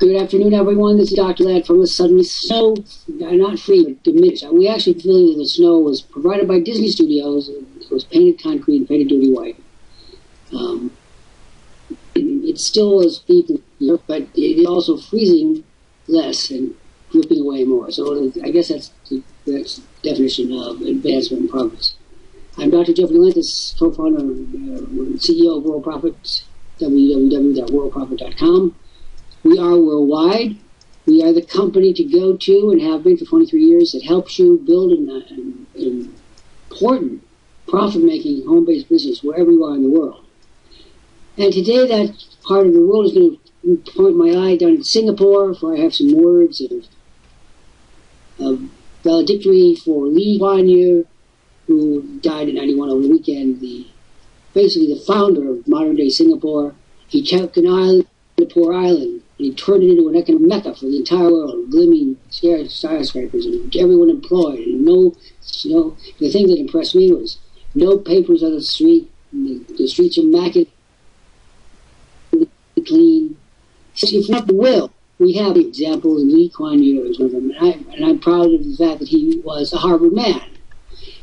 Good afternoon, everyone. This is Dr. Lant from us. Suddenly, snow, not free, but diminished. We actually feel that the snow was provided by Disney Studios. It was painted concrete and painted dirty white. It still is deep, but it is also freezing less and dripping away more. So I guess that's the definition of advancement and progress. I'm Dr. Jeffrey Lant, co-founder and CEO of Worldprofit, www.worldprofit.com. We are worldwide. We are the company to go to and have been for 23 years that helps you build an important profit-making home-based business wherever you are in the world. And today that part of the world is going to point my eye down in Singapore, where I have some words of valedictory for Lee Kuan Yew, who died in 91 over the weekend, basically the founder of modern-day Singapore. He took an island, a poor island, and he turned it into an economic mecca for the entire world, gleaming skyscrapers and everyone employed. And the thing that impressed me was no papers on the street. The streets are immaculate, clean. If we have the will, we have the example, and Lee Kuan Yew is one of them. And I'm proud of the fact that he was a Harvard man.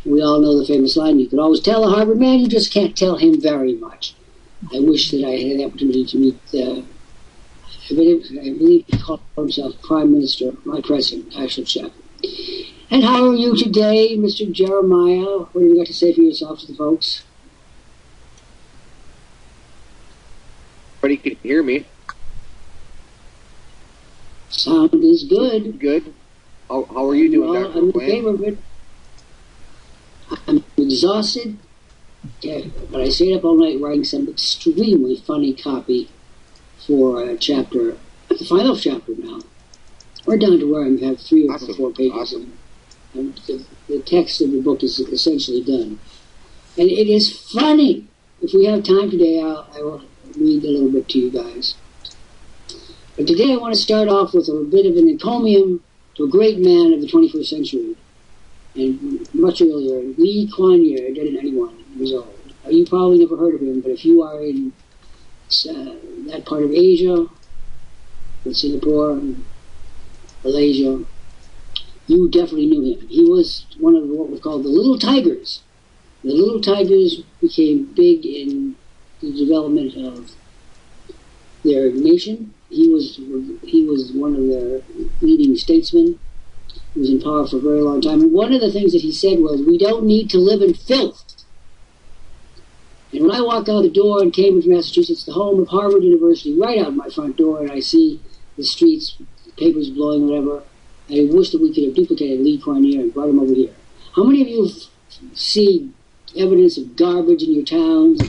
We all know the famous line, you can always tell a Harvard man, you just can't tell him very much. I wish that I had the opportunity to meet I believe he called himself Prime Minister, my President, Ashton Chef. And how are you today, Mr. Jeremiah? What have you got to say for yourself to the folks? Everybody can hear me. Sound is good. Good. How are you doing, well, Dr. I'm in Quinn? favor of it. I'm exhausted, but I stayed up all night writing some extremely funny copy for a chapter, the final chapter now. We're down to where I have 3 or 4 pages. Awesome. And the text of the book is essentially done. And it is funny. If we have time today, I will read a little bit to you guys. But today I want to start off with a bit of an encomium to a great man of the 21st century. And much earlier, Lee Kuan Yew, dead at 91 years old. You probably never heard of him, but if you are in that part of Asia, in Singapore, and Malaysia, you definitely knew him. He was one of what was called the Little Tigers. The Little Tigers became big in the development of their nation. He was one of their leading statesmen. He was in power for a very long time. And one of the things that he said was, we don't need to live in filth. And when I walk out the door in Cambridge, Massachusetts, the home of Harvard University, right out my front door, and I see the streets, papers blowing, whatever, I wish that we could have duplicated Lee Kuan Yew and brought him over here. How many of you see evidence of garbage in your towns?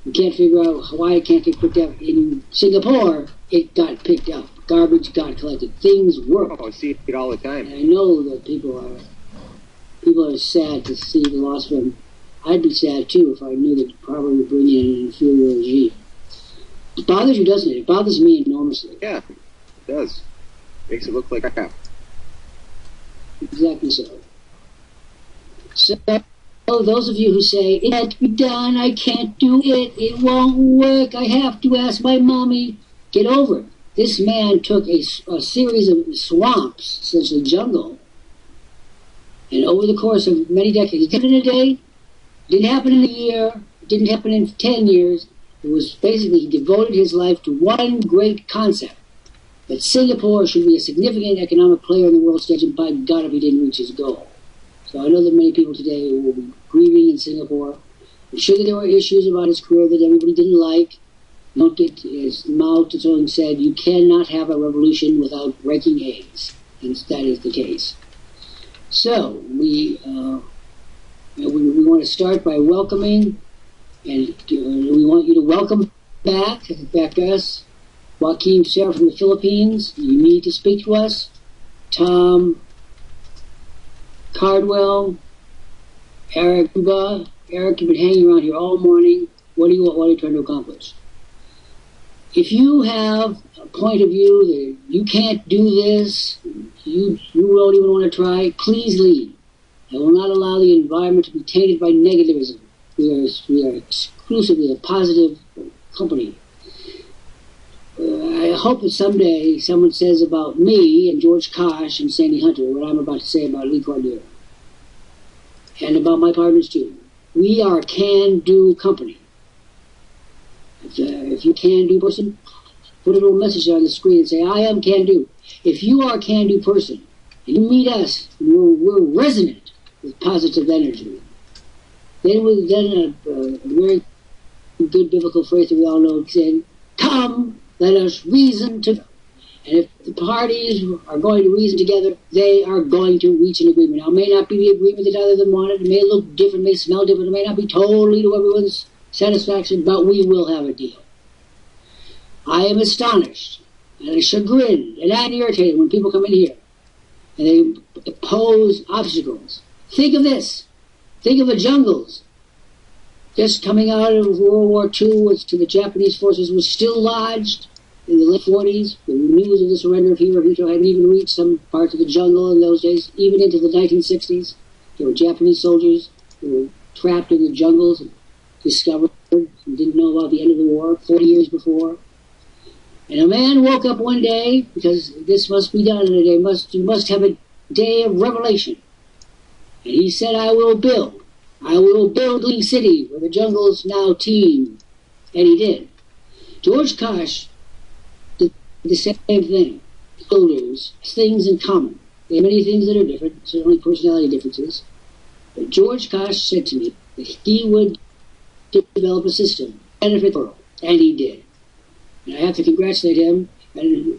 You can't figure out why it can't get picked up. In Singapore, it got picked up. Garbage got collected. Things work. Oh, I see it all the time. And I know that people are sad to see the loss of him. I'd be sad too if I knew that probably would bring in an inferior regime. It bothers you, doesn't it? It bothers me enormously. Yeah, it does. Makes it look like crap. Exactly so. So, those of you who say, it can't be done, I can't do it, it won't work, I have to ask my mommy, get over it. This man took a series of swamps, essentially jungle, and over the course of many decades, it didn't happen in a day, didn't happen in a year, didn't happen in 10 years. It was basically, he devoted his life to one great concept, that Singapore should be a significant economic player in the world stage, and by God, if he didn't reach his goal. So I know that many people today will be grieving in Singapore. I'm sure that there were issues about his career that everybody didn't like. Don't get, as Mao Zedong said, you cannot have a revolution without breaking eggs. And that is the case. So, we want to start by welcoming, and we want you to welcome back us, Joaquin Sarah from the Philippines. You need to speak to us. Tom Cardwell, Eric Cuba. Eric, you've been hanging around here all morning. What are you trying to accomplish? If you have a point of view that you can't do this, you don't even want to try, please leave. I will not allow the environment to be tainted by negativism. We are exclusively a positive company. I hope that someday someone says about me and George Kosh and Sandy Hunter what I'm about to say about Lee Kuan Yew. And about my partners too. We are a can-do company. If you can-do person, put a little message on the screen and say, I am can-do. If you are a can-do person, and you meet us, and we're resonant with positive energy, then we've done a very good biblical phrase that we all know, saying, come, let us reason together. And if the parties are going to reason together, they are going to reach an agreement. Now, it may not be the agreement that either of them wanted. It may look different, may smell different. It may not be totally to everyone's satisfaction, but we will have a deal. I am astonished and chagrined and irritated when people come in here and they pose obstacles. Think of this. Think of the jungles. Just coming out of World War II, to the Japanese forces was still lodged in the late 40s. The news of the surrender of Hirohito hadn't even reached some parts of the jungle in those days, even into the 1960s. There were Japanese soldiers who were trapped in the jungles and discovered and didn't know about the end of the war 40 years before. And a man woke up one day, because this must be done in a day, you must have a day of revelation. And he said, I will build Lee City, where the jungles now teem. And he did. George Kosh did the same thing. Builders, things in common. There are many things that are different, certainly personality differences. But George Kosh said to me that he would develop a system, benefit the world. And he did. And I have to congratulate him. And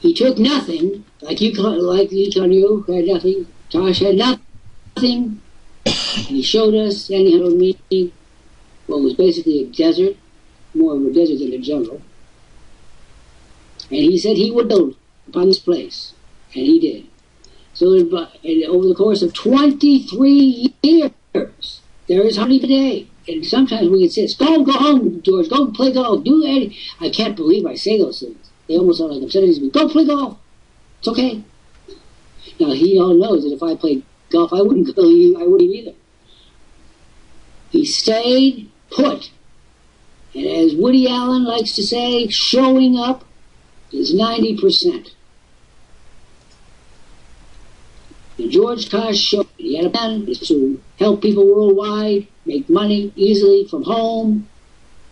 he took nothing, like Lee Kuan Yew had nothing. Tosh had nothing. And he showed us, and he showed me, what was basically a desert, more of a desert than a jungle. And he said he would build upon this place. And he did. So over the course of 23 years, there is hardly today. And sometimes we insist, go home, George, go play golf, do anything. I can't believe I say those things. They almost sound like I'm saying to me, go play golf. It's okay. Now, he all knows that if I played golf, I wouldn't go, I wouldn't either. He stayed put. And as Woody Allen likes to say, showing up is 90%. And George Kosh showed he had a plan to help people worldwide make money easily from home,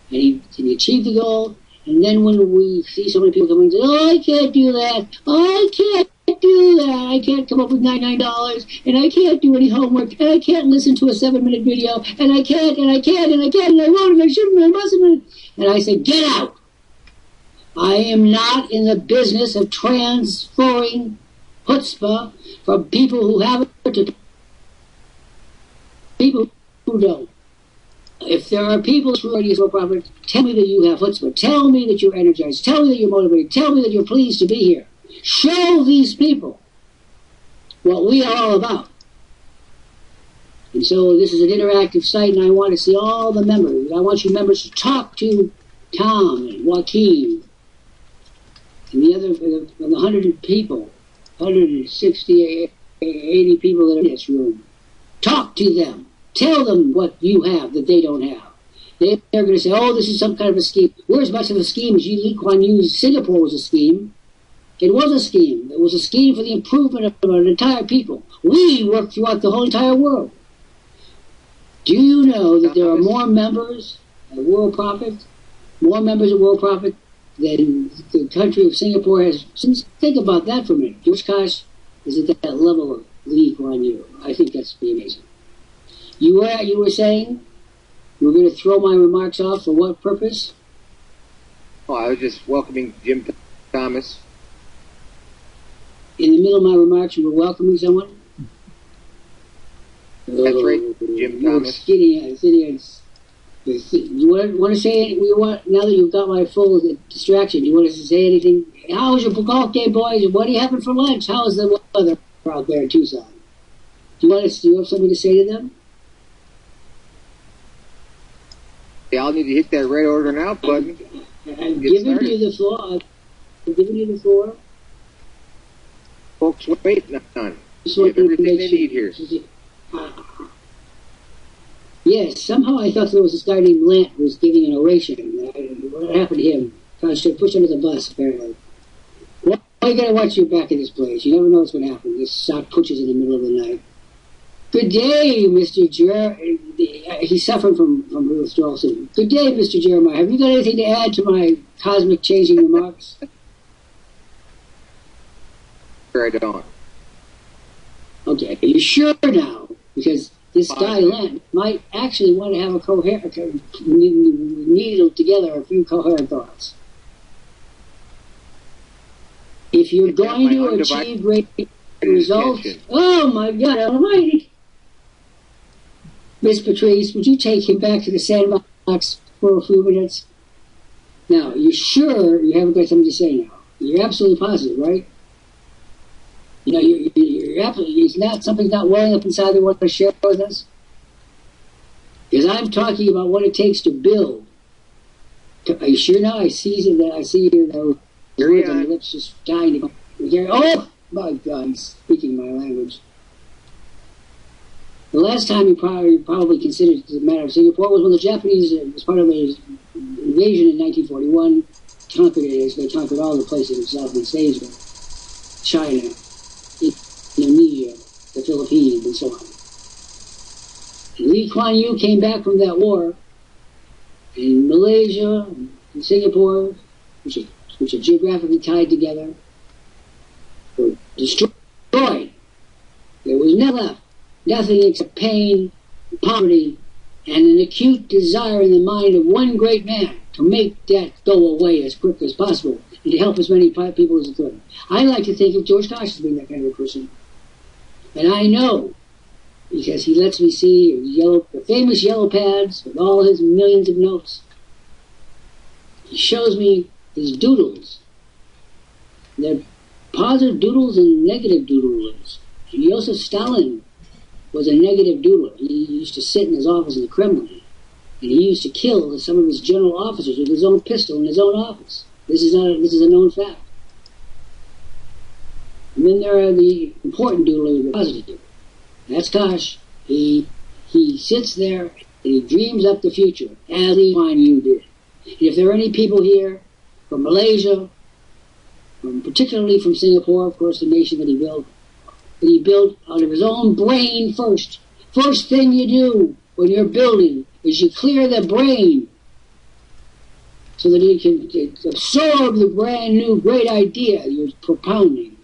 and he achieved the goal. And then when we see so many people coming and say, oh, I can't do that, I can't do that, I can't come up with $99, and I can't do any homework, and I can't listen to a 7-minute video, and I can't, and I can't, and I can't, and I won't, and I shouldn't, and I mustn't. And I say, get out. I am not in the business of transferring chutzpah from people who have it to people who don't. If there are people who are for profit, tell me that you have chutzpah. Tell me that you're energized. Tell me that you're motivated. Tell me that you're pleased to be here. Show these people what we are all about. And so this is an interactive site, and I want to see all the members. I want you members to talk to Tom and Joaquin and the other, and the 100 people, 160, 80 people that are in this room. Talk to them. Tell them what you have that they don't have. They're going to say, oh, this is some kind of a scheme. We're as much of a scheme as Lee Kuan Yew's Singapore was a scheme. It was a scheme. It was a scheme for the improvement of an entire people. We work throughout the whole entire world. Do you know that there are more members of Worldprofit, than the country of Singapore has? Think about that for a minute. George Kosh is at that level of Lee Kuan Yew. I think that's pretty amazing. You were saying you were going to throw my remarks off for what purpose? Oh, I was just welcoming Jim Thomas. In the middle of my remarks, you were welcoming someone? That's right, Jim Thomas. You want to say anything? Now that you've got my full distraction, you want to say anything? How was your golf game, boys? What are you having for lunch? How is the weather out there in Tucson? Do you have something to say to them? Yeah, I'll need to hit that red order now button. I'm giving you the floor. Folks waiting on. Everything they need here. Yes, somehow I thought there was this guy named Lant who was giving an oration. What happened to him? Trying to push under the bus, apparently. Well, you gotta watch your back in this place. You never know what's gonna happen. This sock pushes in the middle of the night. Good day, Mr. He's suffering from withdrawal syndrome. Good day, Mr. Jeremiah. Have you got anything to add to my cosmic changing remarks? I don't. Okay, are you sure now? Because this guy, Lant, might actually want to have a coherent, needle together a few coherent thoughts. If you're going to achieve great results, oh my God Almighty! Miss Patrice, would you take him back to the sandbox for a few minutes? Now, you're sure you haven't got something to say now? You're absolutely positive, right? You know, you're absolutely, something's not welling up inside that want to share with us? Because I'm talking about what it takes to build. Are you sure now? I see your words on your lips just dying to hear. Oh, my God, he's speaking my language. The last time you probably considered the matter of Singapore was when the Japanese, as part of their invasion in 1941, conquered it as they conquered all the places in Southeast Asia, China, Indonesia, the Philippines, and so on. And Lee Kuan Yew came back from that war, and Malaysia and Singapore, which are geographically tied together, were destroyed. There was nothing except pain, poverty, and an acute desire in the mind of one great man to make that go away as quick as possible and to help as many people as he could. I like to think of George Koch as being that kind of a person. And I know, because he lets me see the famous yellow pads with all his millions of notes. He shows me his doodles. They're positive doodles and negative doodles. Joseph Stalin was a negative doodler. He used to sit in his office in the Kremlin, and he used to kill some of his general officers with his own pistol in his own office. This is a known fact. And then there are the important doodlers, the positive. That's Koch. He sits there and he dreams up the future, as Lee Kuan Yew did. And if there are any people here from Malaysia, particularly from Singapore, of course, the nation that he built out of his own brain first. First thing you do when you're building is you clear the brain so that you can absorb the brand new great idea you're propounding.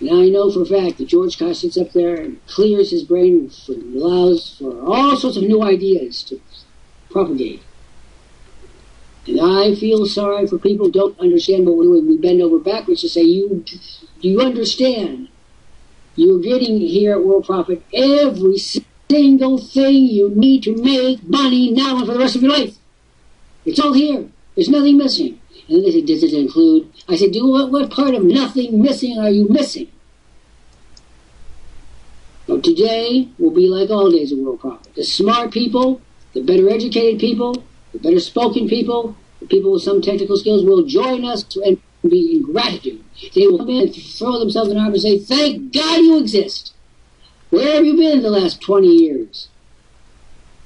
And I know for a fact that George Koch sits up there and clears his brain and allows for all sorts of new ideas to propagate. And I feel sorry for people who don't understand what we're doing. We bend over backwards to say, do you understand? You're getting here at World Profit every single thing you need to make money now and for the rest of your life. It's all here. There's nothing missing. And then they say, does it include? I said, what part of nothing missing are you missing? So today will be like all days of World Profit. The smart people, the better educated people, the better spoken people, the people with some technical skills will join us and be in gratitude. They will come in and throw themselves in arms and say, thank God you exist. Where have you been the last 20 years?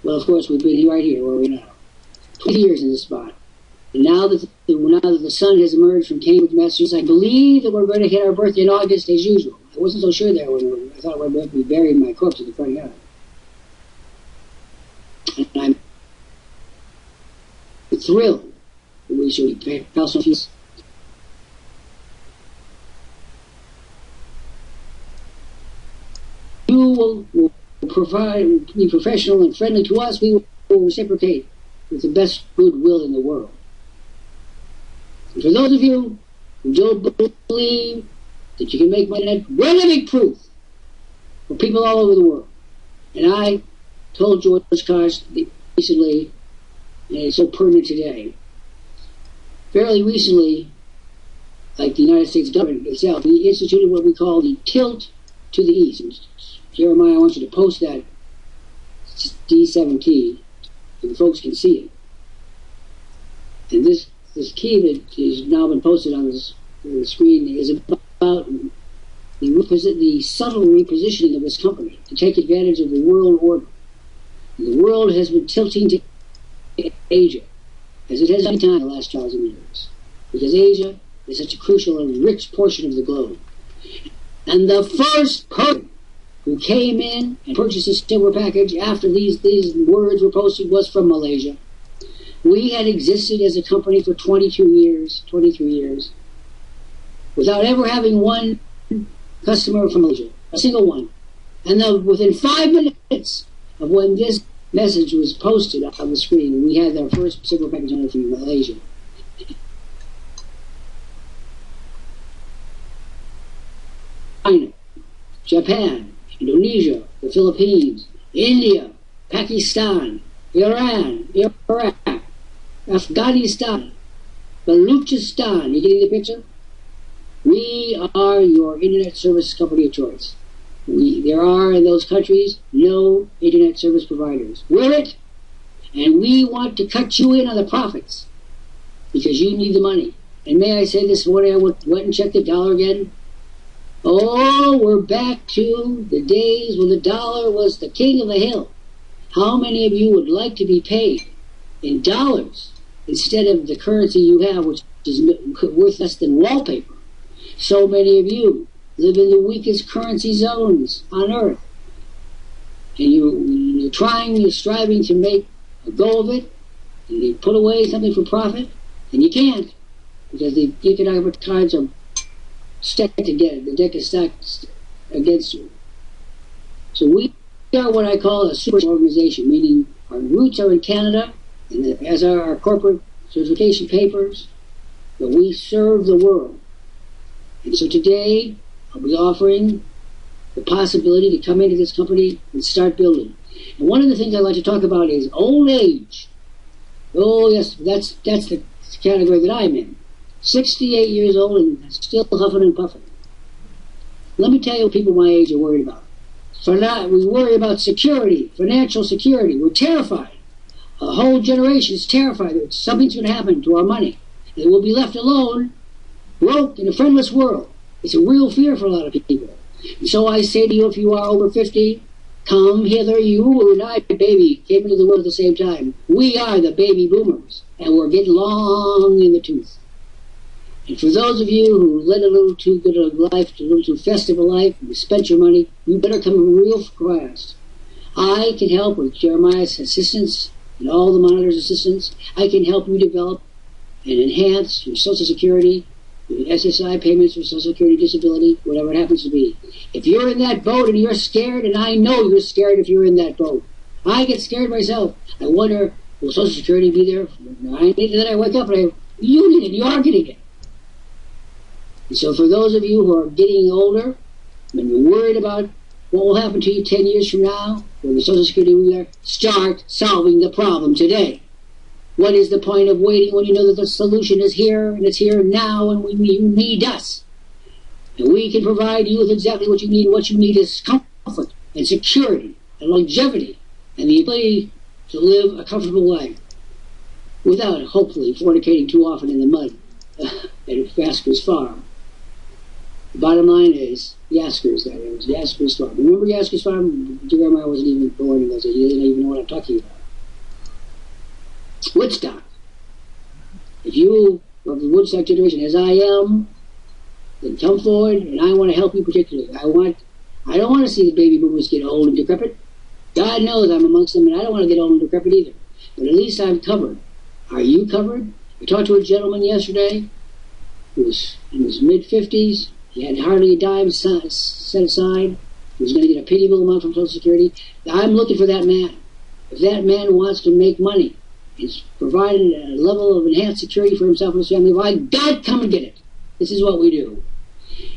Well, of course, we've been right here where we are now. 20 years in this spot. And now that the sun has emerged from Cambridge, Massachusetts, I believe that we're going to hit our birthday in August as usual. I wasn't so sure there when I thought we'd be burying my corpse in the front yard. And I'm thrilled that we should pay personal fees. You will be professional and friendly to us. We will reciprocate with the best goodwill in the world. And for those of you who don't believe that you can make money, we're living proof for people all over the world. And I told George Koch recently, and it's so pertinent today, fairly recently, like the United States government itself, we instituted what we call the tilt to the east. And Jeremiah, I want you to post that D7 so the folks can see it. And this key that has now been posted on the screen is about the subtle repositioning of this company to take advantage of the world order. The world has been tilting to Asia. as it has any time in the last 1,000 years, because Asia is such a crucial and rich portion of the globe. And the first person who came in and purchased a silver package after these words were posted was from Malaysia. We had existed as a company for 23 years, without ever having one customer from Malaysia, a single one. And then within 5 minutes of when this message was posted on the screen, we had our first silver package order from Malaysia. China, Japan, Indonesia, the Philippines, India, Pakistan, Iran, Iraq, Afghanistan, Baluchistan. You getting the picture? We are your internet service company of choice. There are in those countries no internet service providers. We're it, and we want to cut you in on the profits because you need the money. And may I say this morning I went and checked the dollar again. Oh, we're back to the days when the dollar was the king of the hill. How many of you would like to be paid in dollars instead of the currency you have, which is worth less than wallpaper? So many of you live in the weakest currency zones on earth. And you're striving to make a go of it, and you put away something for profit, and you can't, because the economic times are stacked together. The deck is stacked against you. So we are what I call a super organization, meaning our roots are in Canada, and as are our corporate certification papers, but we serve the world. And so today, I'll be offering the possibility to come into this company and start building. And one of the things I like to talk about is old age. Oh yes, that's the category that I'm in. 68 years old and still huffing and puffing. Let me tell you what people my age are worried about. We worry about security, financial security. We're terrified. A whole generation is terrified that something's going to happen to our money. And we'll be left alone, broke, in a friendless world. It's a real fear for a lot of people. And so I say to you, if you are over 50, come hither, you and I, baby, came into the world at the same time. We are the baby boomers, and we're getting long in the tooth. And for those of you who led a little too good a life, a little too festive a life, and you spent your money, you better come real fast. I can help with Jeremiah's assistance and all the monitor's assistance. I can help you develop and enhance your Social Security, your SSI payments for Social Security disability, whatever it happens to be. If you're in that boat and you're scared, and I know you're scared if you're in that boat. I get scared myself. I wonder, will Social Security be there? And then I wake up and you need it, you are getting it. And so for those of you who are getting older, when you're worried about what will happen to you 10 years from now, when the Social Security will be there, start solving the problem today. What is the point of waiting when you know that the solution is here, and it's here now, and you need us? And we can provide you with exactly what you need. What you need is comfort and security and longevity and the ability to live a comfortable life without, hopefully, fornicating too often in the mud at Yasker's farm. The bottom line is, Yasker's, that is, Yasker's farm. Remember Yasker's farm? Jeremiah wasn't even born in those days. He didn't even know what I'm talking about. Woodstock. If you are the Woodstock generation, as I am, then come forward, and I want to help you particularly. I don't want to see the baby boomers get old and decrepit. God knows I'm amongst them, and I don't want to get old and decrepit either. But at least I'm covered. Are you covered? I talked to a gentleman yesterday who was in his mid-50s. He had hardly a dime set aside. He was going to get a pitiable amount from Social Security. I'm looking for that man. If that man wants to make money, he's provided a level of enhanced security for himself and his family, why, God, come and get it. This is what we do.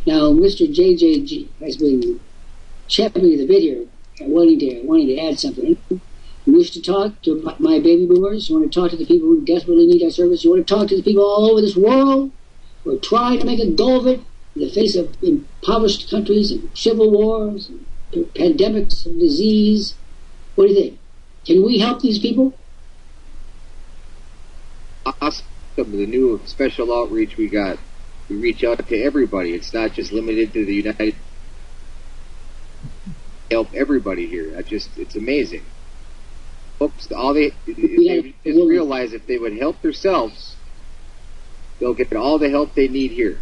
Now, Mr. JJG has been championing the bit here, wanting to add something. You wish to talk to my baby boomers? You want to talk to the people who desperately need our service? You want to talk to the people all over this world who are trying to make a go of it in the face of impoverished countries and civil wars and pandemics of disease? What do you think? Can we help these people? Awesome. The new special outreach we got. We reach out to everybody. It's not just limited to the United. Help everybody here. It's amazing. Folks, they just realize if they would help themselves, they'll get all the help they need here.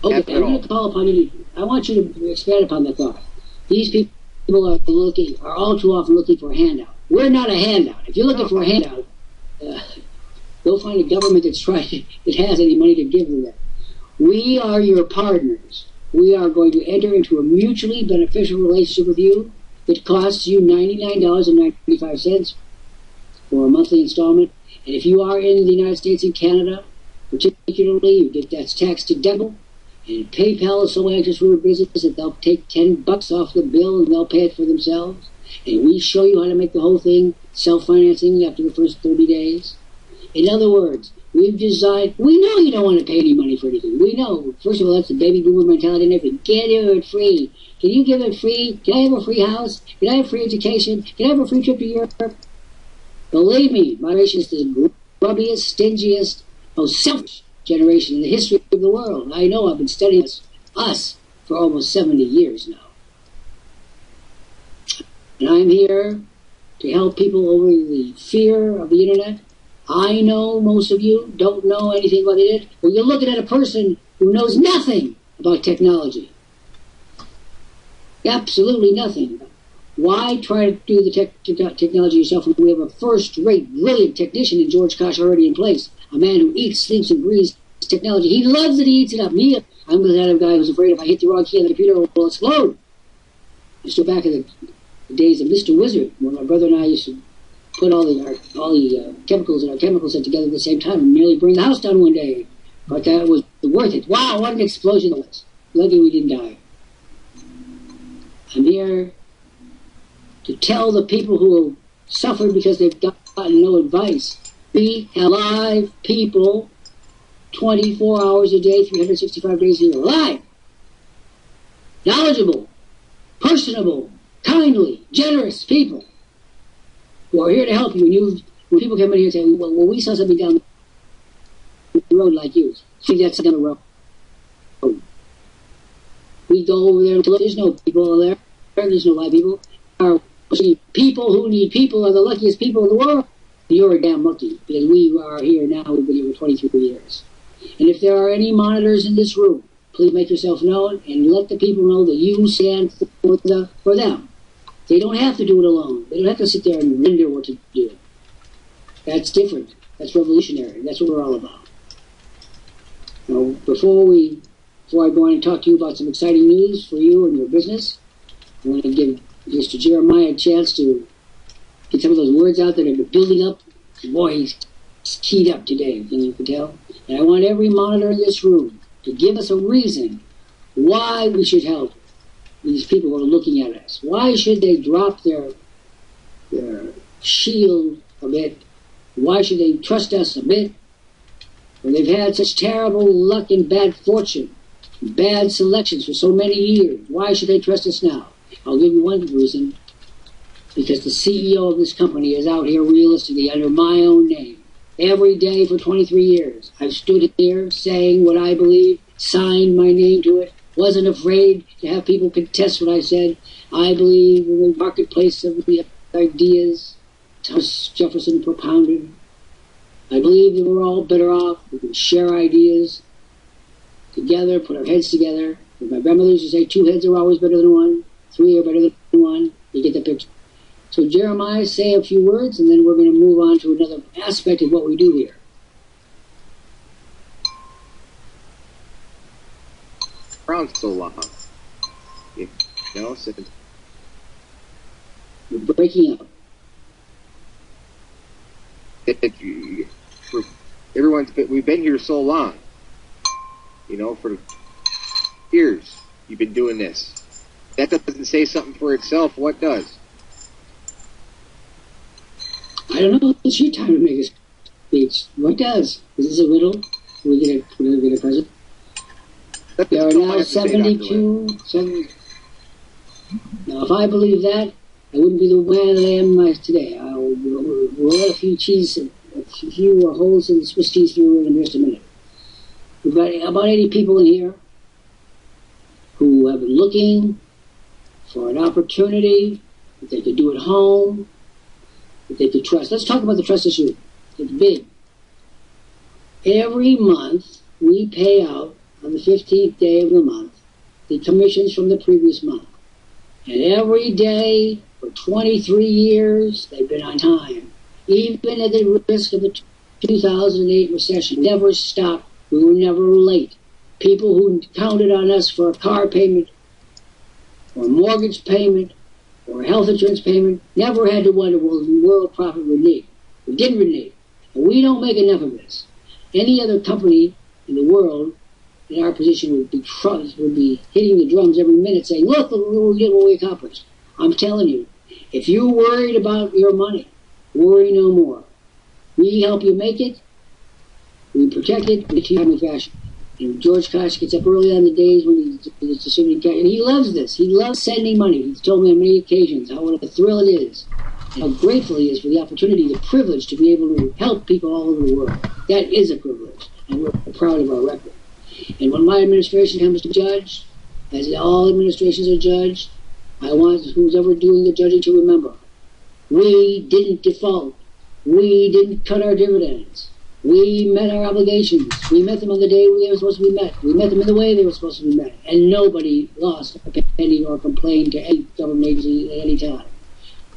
Okay, I'm going to call upon you. I want you to expand upon the thought. These people are all too often looking for a handout. We're not a handout. If you're looking for a handout, go find a government that has any money to give them that. We are your partners. We are going to enter into a mutually beneficial relationship with you that costs you $99.95 for a monthly installment. And if you are in the United States and Canada, particularly, you get that's tax deductible. And PayPal is so anxious for a business that they'll take $10 off the bill and they'll pay it for themselves. And we show you how to make the whole thing self-financing after the first 30 days. In other words, we've designed, we know you don't want to pay any money for anything. We know. First of all, that's the baby boomer mentality and everything. Get it free. Can you give it free? Can I have a free house? Can I have free education? Can I have a free trip to Europe? Believe me, my generation is the grubbiest, stingiest, most selfish generation in the history of the world. I know. I've been studying us for almost 70 years now. And I'm here to help people over the fear of the internet. I know most of you don't know anything about it, but you're looking at a person who knows nothing about technology. Absolutely nothing. Why try to do the technology yourself when we have a first-rate, brilliant technician in George Kosh already in place? A man who eats, sleeps, and breathes technology. He loves it, he eats it up. I'm the kind of guy who's afraid if I hit the wrong key on the computer, it will explode. I still back in the days of Mr. Wizard, when my brother and I used to put all the chemicals in our chemical set together at the same time and nearly bring the house down one day. But that was worth it. Wow, what an explosion it was. Lucky we didn't die. I'm here to tell the people who have suffered because they've gotten no advice. Be alive people 24 hours a day, 365 days a year. Alive! Knowledgeable, personable, kindly, generous people who are here to help you. When people come in here and say, well, we saw something down the road like you. See that down the road. We go over there and look. There's no people there. There's no white people. People who need people are the luckiest people in the world. You're damn lucky, because we are here now. We've been here for 23 years. And if there are any monitors in this room, please make yourself known and let the people know that you stand for them. They don't have to do it alone. They don't have to sit there and render what to do. That's different. That's revolutionary. That's what we're all about. Now, before I go on and talk to you about some exciting news for you and your business, I want to give Mr. Jeremiah a chance to get some of those words out that have been building up. Boy, he's keyed up today, you can tell. And I want every monitor in this room to give us a reason why we should help these people who are looking at us. Why should they drop their shield a bit? Why should they trust us a bit? When they've had such terrible luck and bad fortune, bad selections for so many years, why should they trust us now? I'll give you one reason. Because the CEO of this company is out here realistically under my own name. Every day for 23 years, I've stood here saying what I believe, signed my name to it, wasn't afraid to have people contest what I said. I believe in the marketplace of the ideas Thomas Jefferson propounded. I believe that we're all better off. We can share ideas together, put our heads together. As my grandmother used to say, 2 heads are always better than 1. 3 are better than 1. You get the picture. So Jeremiah, say a few words, and then we're going to move on to another aspect of what we do here. Around so long. You know, so we're breaking up. We've been here so long. You know, for years you've been doing this. That doesn't say something for itself. What does? I don't know. It's your time to make a speech. What does? Is this a riddle? Are we going to get a present? There are now 72. Now, if I believe that, I wouldn't be the man that I am today. We'll let a few holes in the Swiss cheese through in just a minute. We've got about 80 people in here who have been looking for an opportunity that they could do at home, that they could trust. Let's talk about the trust issue. It's big. Every month, we pay out on the 15th day of the month the commissions from the previous month. And every day for 23 years, they've been on time. Even at the risk of the 2008 recession, never stopped. We were never late. People who counted on us for a car payment, or a mortgage payment, or a health insurance payment, never had to wonder, will Worldprofit renege? We didn't renege. And we don't make enough of this. Any other company in the world in our position would be hitting the drums every minute saying, look what we accomplished. I'm telling you, if you're worried about your money, worry no more. We help you make it, we protect it in a timely fashion. And George Kosh gets up early on the days when he's assuming cash, and he loves this. He loves sending money. He's told me on many occasions what a thrill it is, and how grateful he is for the opportunity, the privilege to be able to help people all over the world. That is a privilege, and we're proud of our record. And when my administration comes to judge, as all administrations are judged, I want who's ever doing the judging to remember, we didn't default. We didn't cut our dividends. We met our obligations. We met them on the day they were supposed to be met. We met them in the way they were supposed to be met. And nobody lost a penny or complained to any government agency at any time.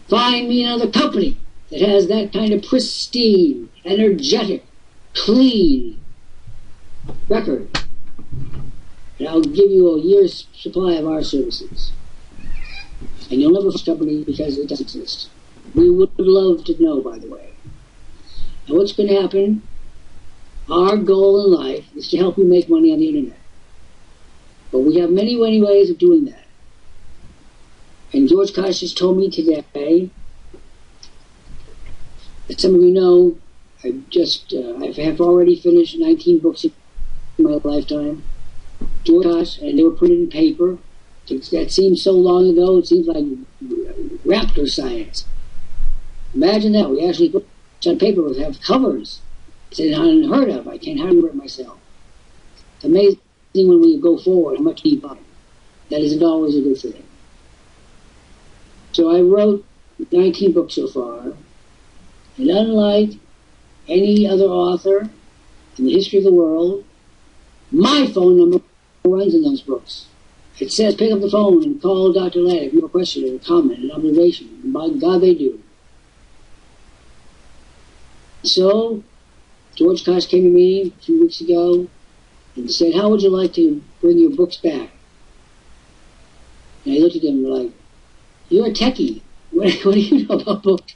Find me another company that has that kind of pristine, energetic, clean record, and I'll give you a year's supply of our services. And you'll never find a company because it doesn't exist. We would love to know, by the way. And what's going to happen? Our goal in life is to help you make money on the internet. But we have many, many ways of doing that. And George Kosh has told me today, as some of you know, I have already finished 19 books in my lifetime. George Kosh, and they were printed in paper. That seems so long ago, it seems like raptor science. Imagine that. We actually put on paper would have covers. It's unheard of. I can't hardly read it myself. It's amazing when we go forward how much we find. That isn't always a good thing. So I wrote 19 books so far, and unlike any other author in the history of the world, my phone number runs in those books. It says pick up the phone and call Dr. Lant if you have a question or a comment, an observation. And by God, they do. So, George Kosh came to me a few weeks ago and said, how would you like to bring your books back? And I looked at him like, you're a techie. What do you know about books?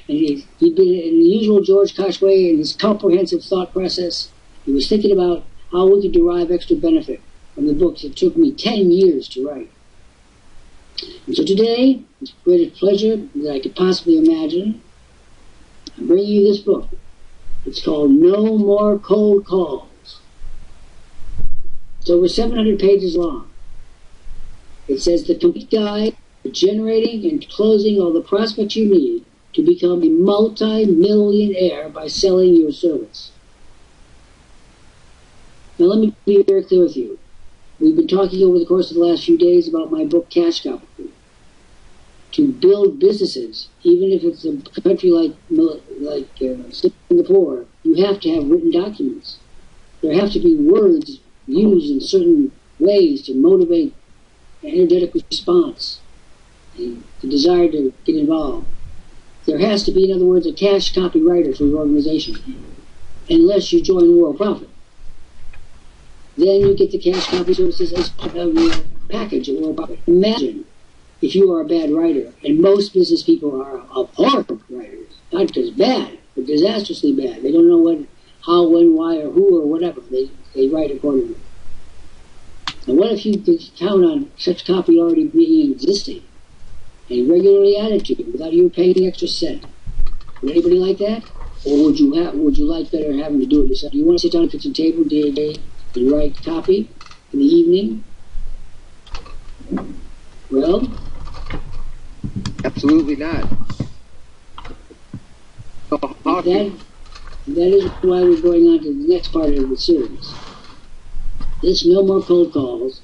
And he'd been in the usual George Kosh way in his comprehensive thought process. He was thinking about how we could derive extra benefit from the books it took me 10 years to write. And so today, it's the greatest pleasure that I could possibly imagine, I'm bringing you this book. It's called No More Cold Calls. It's over 700 pages long. It says the complete guide for generating and closing all the prospects you need to become a multi-millionaire by selling your service. Now let me be very clear with you. We've been talking over the course of the last few days about my book, Cash Copy. To build businesses, even if it's a country like Singapore, you have to have written documents. There have to be words used in certain ways to motivate an energetic response, and the desire to get involved. There has to be, in other words, a cash copywriter for your organization, unless you join Worldprofit. Then you get the cash copy services as part of your package at Worldprofit. Imagine if you are a bad writer, and most business people are horrible writers, not just bad, but disastrously bad. They don't know what, how, when, why, or who, or whatever. They write accordingly. And what if you could count on such copy already being existing and regularly added to without you paying an extra cent? Would anybody like that? Or would you like better having to do it yourself? Do you want to sit down at the kitchen table day to day and write copy in the evening? Well, absolutely not. That is why we're going on to the next part of the series. This No More Cold Calls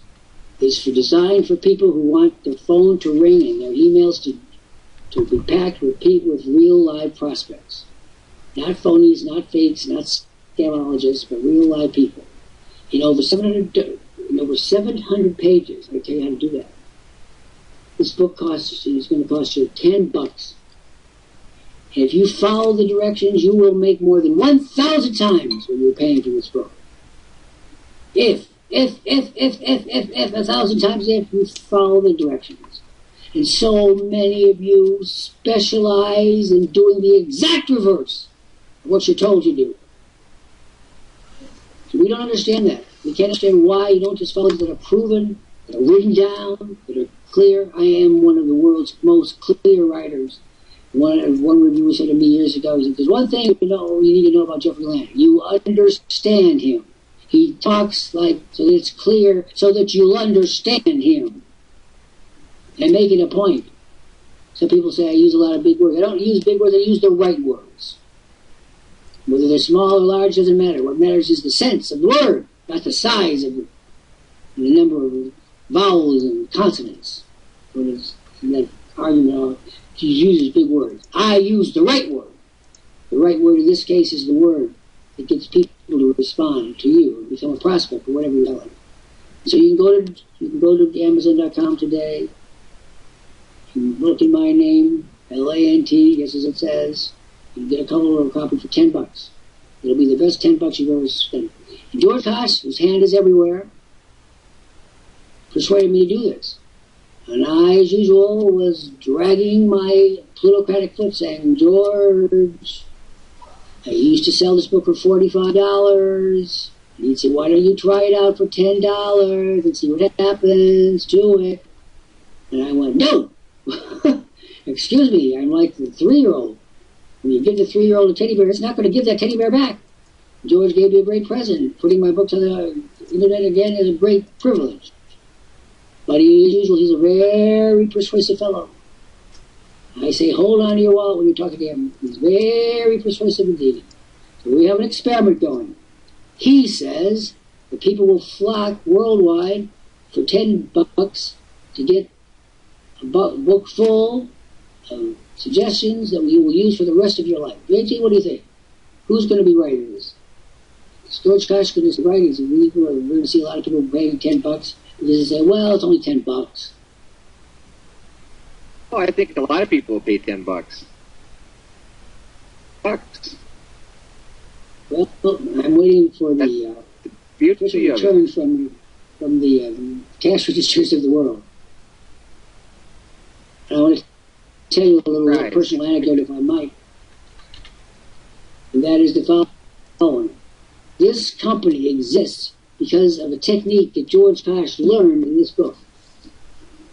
is designed for people who want their phone to ring and their emails to to be packed with people with real live prospects. Not phonies, not fakes, not scamologists, but real live people. In over 700 pages, I tell you how to do that. This book is going to cost you $10. And if you follow the directions, you will make more than 1,000 times what you're paying for this book. If 1,000 times if you follow the directions. And so many of you specialize in doing the exact reverse of what you're told you do. So we don't understand that. We can't understand why you don't just follow things that are proven, that are written down, that are clear. I am one of the world's most clear writers. One reviewer said to me years ago, he said, there's one thing you need to know about Jeffrey Lant. You understand him. He talks like, so that it's clear, so that you'll understand him. And make it a point. Some people say I use a lot of big words. I don't use big words, I use the right words. Whether they're small or large doesn't matter. What matters is the sense of the word, not the size of it, and the number of vowels and consonants. In that argument, she uses big words. I use the right word. The right word in this case is the word that gets people to respond to you, or become a prospect, or whatever you tell them. So you can go to Amazon.com today. You can look in my name, Lant, just as it says. You can get a copy for $10. It'll be the best $10 you've ever spent. And George Kosh, whose hand is everywhere, persuaded me to do this. And I, as usual, was dragging my plutocratic foot, saying, George, I used to sell this book for $45. And he'd say, why don't you try it out for $10 and see what happens to it? And I went, no! Excuse me, I'm like the 3-year-old. When you give the 3-year-old a teddy bear, it's not going to give that teddy bear back. George gave me a great present. Putting my books on the internet again is a great privilege. But as usual, he's a very persuasive fellow. I say, hold on to your wallet when you're talking to him. He's very persuasive indeed. So we have an experiment going. He says that people will flock worldwide for $10 to get a book full of suggestions that you will use for the rest of your life. JT, what do you think? Who's going to be writing this? Is George Kosh going to write it? We're going to see a lot of people paying $10 because they say, well, it's only $10. Oh, I think a lot of people will pay $10. Well, I'm waiting for the return from the cash registers of the world. And I want to tell you a little personal anecdote, if I might. And that is the following. This company exists because of a technique that George Kosh learned in this book.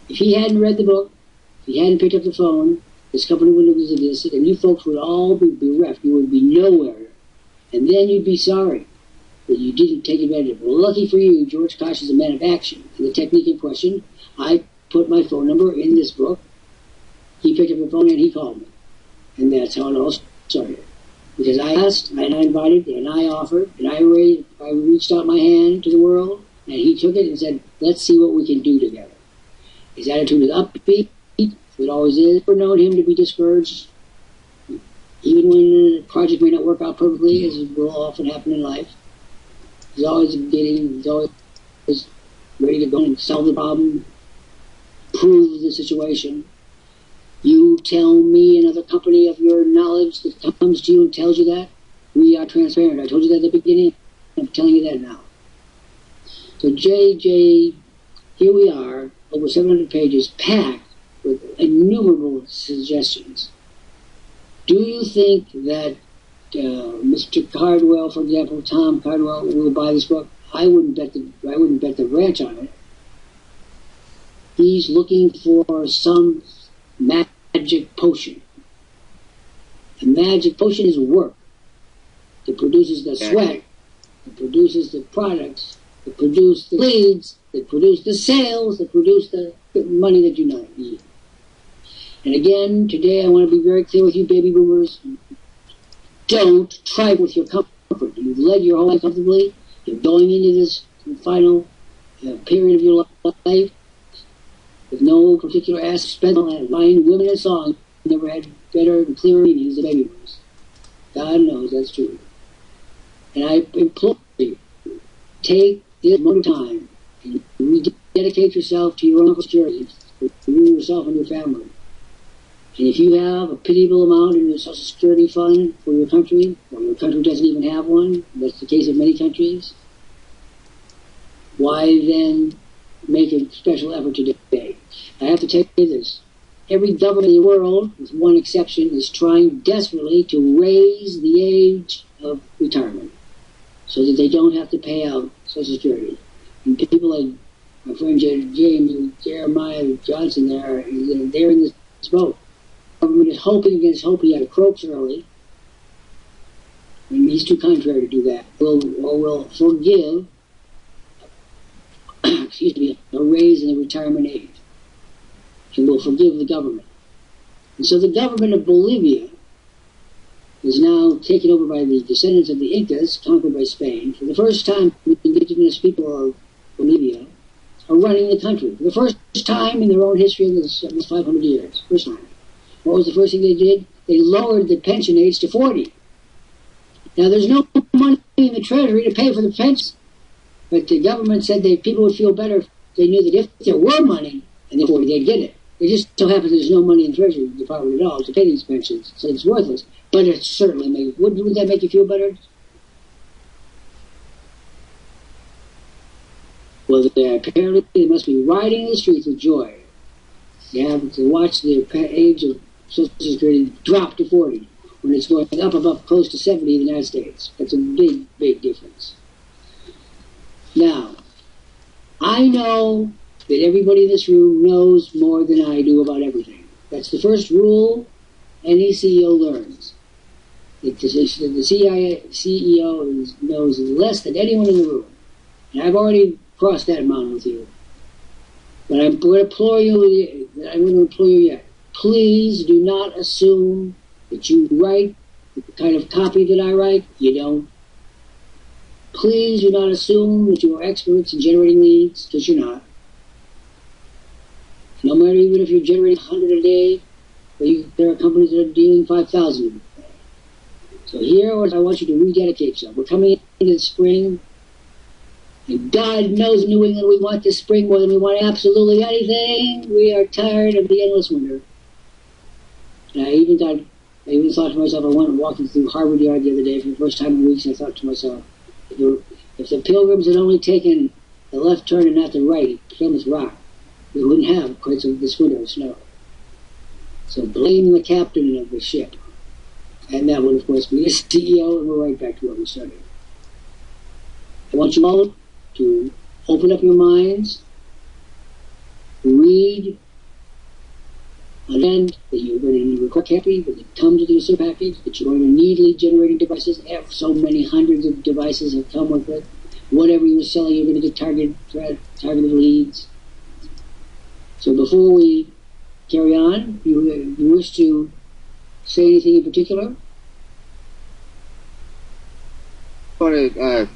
If he hadn't read the book, if he hadn't picked up the phone, this company wouldn't have existed, and you folks would all be bereft. You would be nowhere. And then you'd be sorry that you didn't take advantage of it. Well, lucky for you, George Kosh is a man of action. And the technique in question, I put my phone number in this book. He picked up the phone and he called me. And that's how it all started. Because I asked, and I invited, and I offered, and I reached out my hand to the world, and he took it and said, let's see what we can do together. His attitude is upbeat, it always is. I've never known him to be discouraged, even when the project may not work out perfectly, as will often happen in life. He's always ready to go and solve the problem, prove the situation. You tell me another company of your knowledge that comes to you and tells you that. We are transparent. I told you that at the beginning. I'm telling you that now. So JJ, here we are, over 700 pages, packed with innumerable suggestions. Do you think that Mr. Cardwell, for example, Tom Cardwell, will buy this book? I wouldn't bet the ranch on it. He's looking for some magic potion. The magic potion is work. It produces the sweat. It produces the products. It produces the leads. It produces the sales. It produces the money that you need. And again, today I want to be very clear with you, baby boomers. Don't try with your comfort. You've led your whole life comfortably. You're going into this final period of your life with no particular aspect on buying women and songs. never had better and clearer meanings than baby boomers. God knows that's true. And I implore you, take this moment of time and rededicate yourself to your own security for you, yourself, and your family. And if you have a pitiable amount in your Social Security fund for your country, or your country doesn't even have one, that's the case of many countries, why then make a special effort today? I have to tell you this. Every government in the world, with one exception, is trying desperately to raise the age of retirement so that they don't have to pay out Social Security. And people like my friend James Jeremiah Johnson there, they're in this boat. The government is hoping against hope. He had a croaks early. And he's too contrary to do that. Will forgive a raise in the retirement age. And will forgive the government. And so the government of Bolivia is now taken over by the descendants of the Incas, conquered by Spain. For the first time, the indigenous people of Bolivia are running the country. For the first time in their own history in this 500 years. First time. What was the first thing they did? They lowered the pension age to 40. Now, there's no money in the Treasury to pay for the pensions. But the government said that people would feel better if they knew that if there were money and therefore they'd get it. It just so happens there's no money in the Treasury Department at all to pay these pensions, so it's worthless. But it certainly wouldn't that make you feel better? Well, apparently they must be riding the streets with joy. You have to watch the age of Social Security drop to 40 when it's going up above close to 70 in the United States. That's a big, big difference. Now, I know that everybody in this room knows more than I do about everything. That's the first rule any CEO learns. The CEO knows less than anyone in the room. And I've already crossed that mountain with you. But I'm going to implore you, yet. Please do not assume that you write the kind of copy that I write. You don't. Please do not assume that you are experts in generating leads, because you're not. No matter even if you're generating 100 a day, there are companies that are dealing 5,000 a day. So here I want you to rededicate yourself. We're coming into the spring, and God knows in New England we want this spring more than we want absolutely anything. We are tired of the endless winter. And I even thought to myself, I went walking through Harvard Yard the other day for the first time in weeks, and I thought to myself, if the Pilgrims had only taken the left turn and not the right at Plymouth Rock, we wouldn't have quite this winter of snow. So blame the captain of the ship. And that would, of course, be the CEO, and we're right back to where we started. I want you all to open up your minds, read, and that you're going to need a record copy when it comes with the user package, that you're going to need lead generating devices. So many hundreds of devices have come with it. Whatever you're selling, you're going to get targeted leads. So before we carry on, you wish to say anything in particular? I want to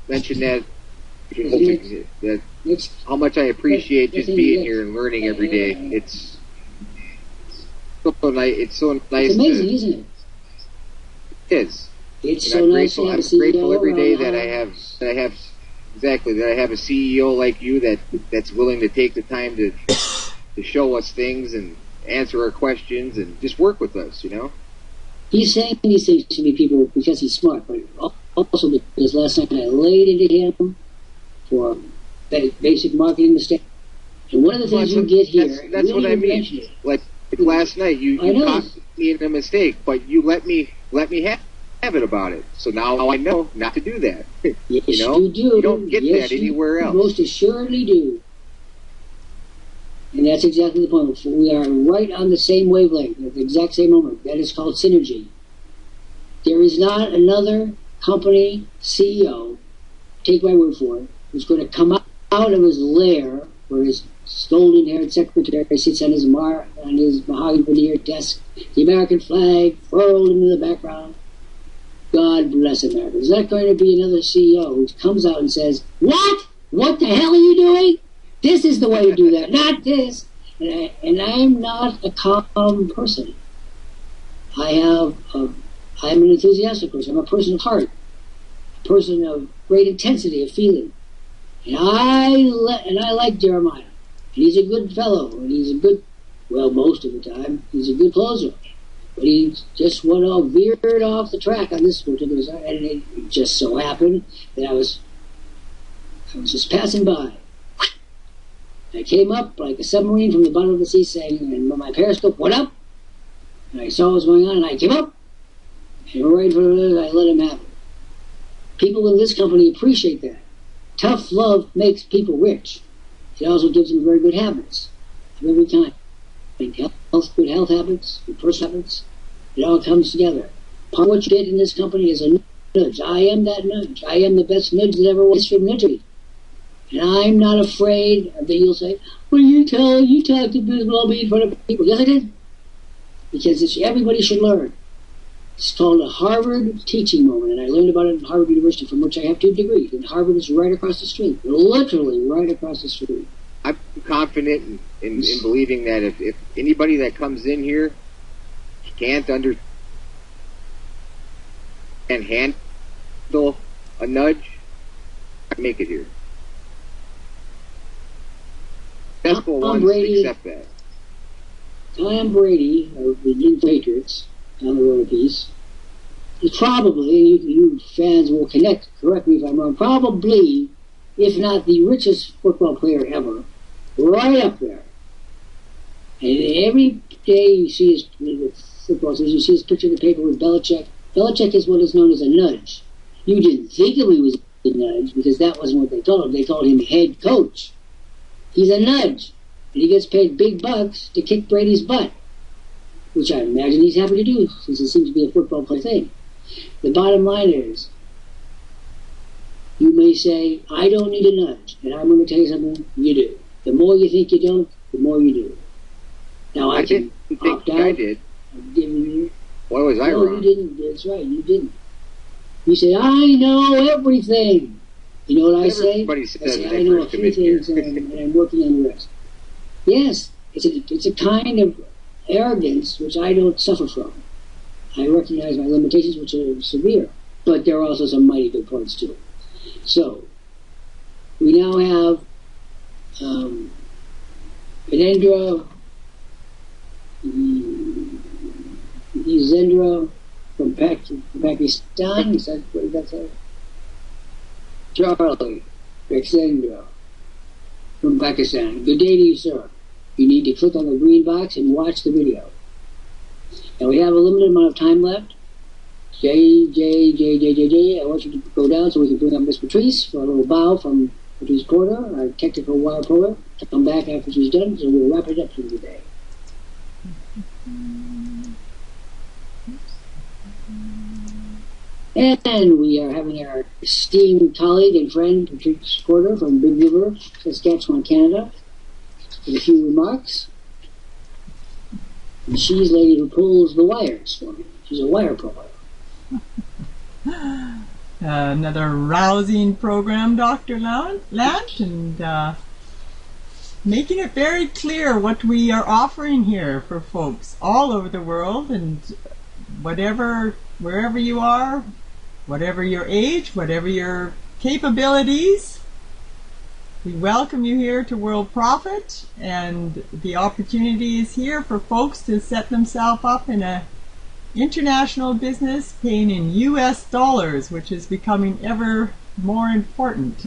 mention that how much I appreciate just being here and learning every day. It's so nice. It's so nice. It's amazing, isn't it? It is. It's so nice to have a CEO. I'm grateful every day that I have a CEO like you that's willing to take the time to show us things and answer our questions and just work with us, you know? He's saying these things to me, people, because he's smart, but also because last night I laid into him for basic marketing mistakes. And one of the things you get here... That's what I mean. Like last night, you caught me in a mistake, but you let me have it about it. So now I know not to do that. Yes, you know? you do. You don't get that anywhere else. You most assuredly do. And that's exactly the point. We are right on the same wavelength at the exact same moment. That is called synergy. There is not another company CEO, take my word for it, who's going to come out of his lair where his golden-haired secretary sits on his mahogany veneer desk, the American flag furled into the background. God bless America. Is that going to be another CEO who comes out and says, "What? What the hell are you doing? This is the way to do that, not this." And I'm not a calm person. I'm an enthusiastic person. I'm a person of heart, a person of great intensity of feeling. And I like Jeremiah. And he's a good fellow, and he's a good, well, most of the time, he's a good closer. But he just veered off the track on this particular side, and it just so happened that I was just passing by. I came up like a submarine from the bottom of the sea saying, and my periscope went up, and I saw what was going on, and I came up, and right in front of it, I let him have it. People in this company appreciate that. Tough love makes people rich. It also gives them very good habits of every kind. Good health habits, good personal habits. It all comes together. Part of what you get in this company is a nudge. I am that nudge. I am the best nudge that ever was from nudgery. And I'm not afraid that you'll say, well, you talked to business will be in front of people. Yes, I did. Because everybody should learn. It's called a Harvard teaching moment, and I learned about it at Harvard University, from which I have 2 degrees. And Harvard is right across the street, literally right across the street. I'm confident in believing that if anybody that comes in here can't understand and handle a nudge, I make it here. Successful ones accept that. Tom Brady of the New Patriots on the road piece is probably, you fans will correct me if I'm wrong, probably, if not the richest football player ever, right up there. And every day you see his football season, you see his picture in the paper with Belichick. Belichick is what is known as a nudge. You didn't think of him as a nudge because that wasn't what they called him. They called him head coach. He's a nudge. And he gets paid big bucks to kick Brady's butt, which I imagine he's happy to do since it seems to be a football play thing. The bottom line is, you may say, I don't need a nudge, and I'm going to tell you something, you do. The more you think you don't, the more you do. Now, I can opt out. I did. I'm giving you. Why was I wrong? No, you didn't. That's right, you didn't. You say, I know everything. You know what I say? Everybody says I know a few things, and I'm working on the rest. Yes, it's a kind of arrogance which I don't suffer from. I recognize my limitations, which are severe, but there are also some mighty good points too. So, we now have Zendra from Pakistan. Is that what that's say? Charlie Zendra from Pakistan. Good day to you, sir. You need to click on the green box and watch the video. Now we have a limited amount of time left. I want you to go down so we can bring up Miss Patrice for a little bow from Patrice Porter, our technical wire puller, to come back after she's done, so we'll wrap it up for today. And we are having our esteemed colleague and friend, Patrice Porter from Big River, Saskatchewan, Canada, with a few remarks. And she's the lady who pulls the wires for me. She's a wire puller. Another rousing program, Dr. Lant, and making it very clear what we are offering here for folks all over the world, and wherever you are, whatever your age, whatever your capabilities, we welcome you here to Worldprofit, and the opportunity is here for folks to set themselves up in a international business paying in US dollars, which is becoming ever more important.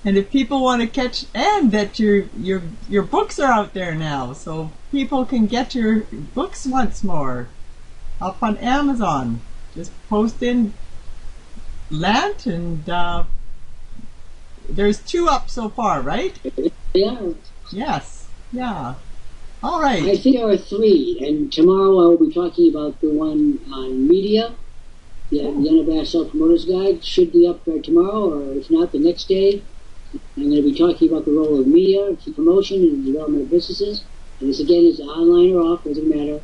And if people want to catch, and that your books are out there now, so people can get your books once more up on Amazon. Just post in Lant, and there's 2 up so far, right? Yeah. Yes. Yeah. All right. I think there are 3, and tomorrow I will be talking about the one on media. The Unabashed Self-Promoter's Guide should be up there tomorrow, or if not, the next day. I'm going to be talking about the role of media for promotion and the development of businesses. And this, again, is online or off, doesn't matter.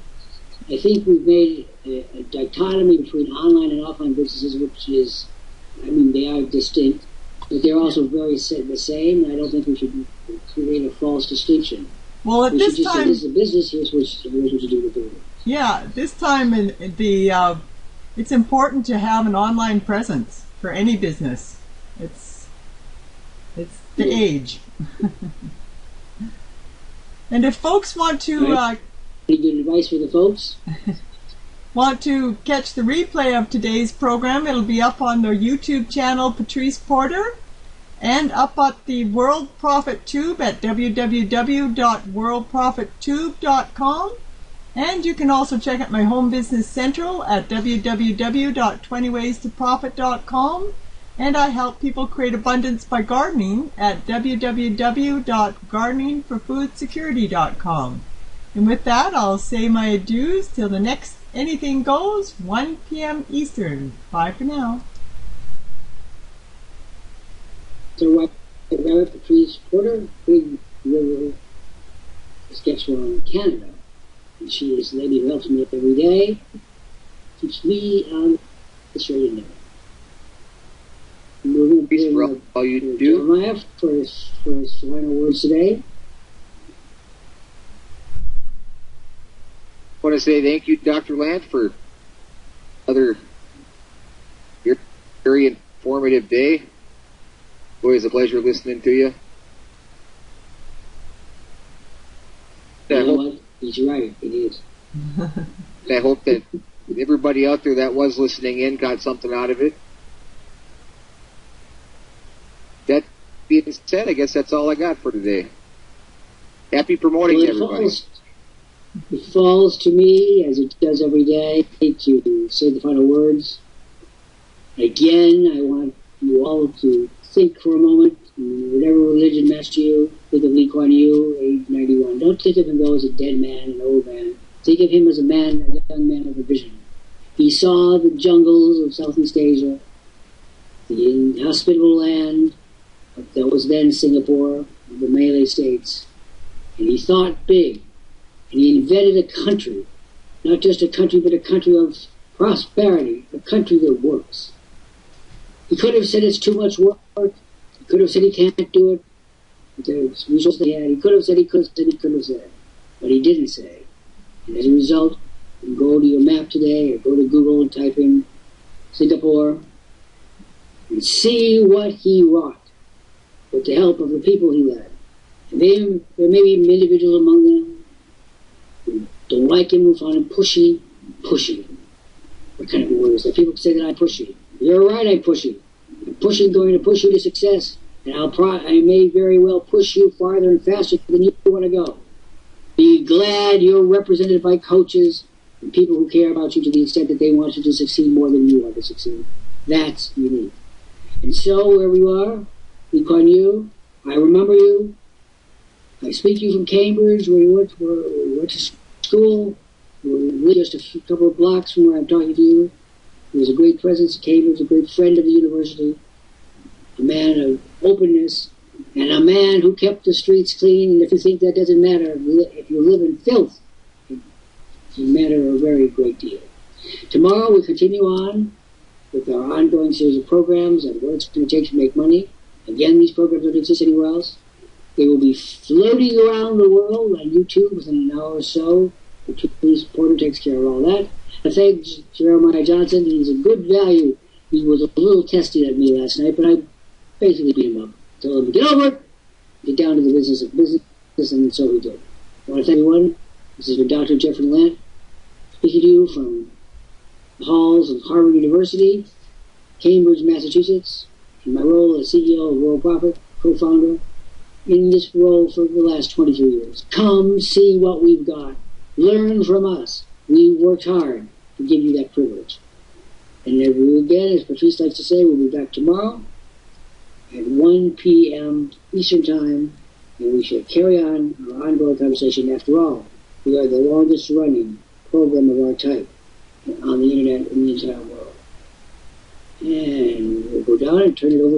I think we've made a dichotomy between online and offline businesses, which is, they are distinct, but they're also very the same. I don't think we should create a false distinction. Well, at we this should just say time, this is a business. Here's what you do with it. yeah, this time it's important to have an online presence for any business. It's the age. And if folks want to any good advice for the folks? want to catch the replay of today's program, it'll be up on the YouTube channel Patrice Porter, and up at the World Profit Tube at www.worldprofittube.com. And you can also check out my Home Business Central at www.20waystoprofit.com. And I help people create abundance by gardening at www.gardeningforfoodsecurity.com. And with that, I'll say my adieus till the next Anything Goes, 1 p.m. Eastern. Bye for now. So Patrice Porter, big river, this gets from Canada. And she is the lady who helps me every day, keeps me on the straight and narrow. We're going to be all you do. Jeremiah for his final words today. I want to say thank you, Dr. Lant, for another very informative day. Always a pleasure listening to you. You know what? He's right. It is. I hope that everybody out there that was listening in got something out of it. That being said, I guess that's all I got for today. Happy promoting to everybody. It falls to me, as it does every day, to say the final words. Again, I want you all to think for a moment, whatever religion messed you, think of Lee Kuan Yew, age 91. Don't think of him though as a dead man, an old man. Think of him as a man, a young man of a vision. He saw the jungles of Southeast Asia, the inhospitable land that was then Singapore, the Malay states, and he thought big. And he invented a country, not just a country, but a country of prosperity, a country that works. He could have said it's too much work. He could have said he can't do it. The resources he had. He could have said he could have said he could have said. But he didn't say. And as a result, you can go to your map today or go to Google and type in Singapore and see what he wrought with the help of the people he led. And there may be individuals among them who don't like him, who found him pushy. What kind of a word is that? People say that I'm pushy. You're right, I'm pushy. I'm going to push you to success. And I may very well push you farther and faster than you want to go. Be glad you're represented by coaches and people who care about you to the extent that they want you to succeed more than you want to succeed. That's unique. And so, wherever you are, Lee Kuan Yew, I remember you. I speak to you from Cambridge, where you went to school. You were just a couple of blocks from where I'm talking to you. He was a great presence at Cambridge, a great friend of the university, a man of openness, and a man who kept the streets clean. And if you think that doesn't matter, if you live in filth, it matter a very great deal. Tomorrow we continue on with our ongoing series of programs and what it's going to take to make money. Again, these programs don't exist anywhere else. They will be floating around the world on YouTube within an hour or so. Patrice Porter takes care of all that. I thank Jeremiah Johnson. He's a good value. He was a little testy at me last night, but I basically beat him up. Told him to get over it, get down to the business of business, and so he did. I want to thank everyone. This is your Dr. Jeffrey Lant, speaking to you from the halls of Harvard University, Cambridge, Massachusetts, in my role as CEO of Worldprofit, co-founder, in this role for the last 23 years. Come see what we've got. Learn from us. We worked hard to give you that privilege. And again, as Patrice likes to say, we'll be back tomorrow at 1 p.m. Eastern Time, and we shall carry on our ongoing conversation. After all, we are the longest running program of our type on the internet in the entire world. And we'll go down and turn it over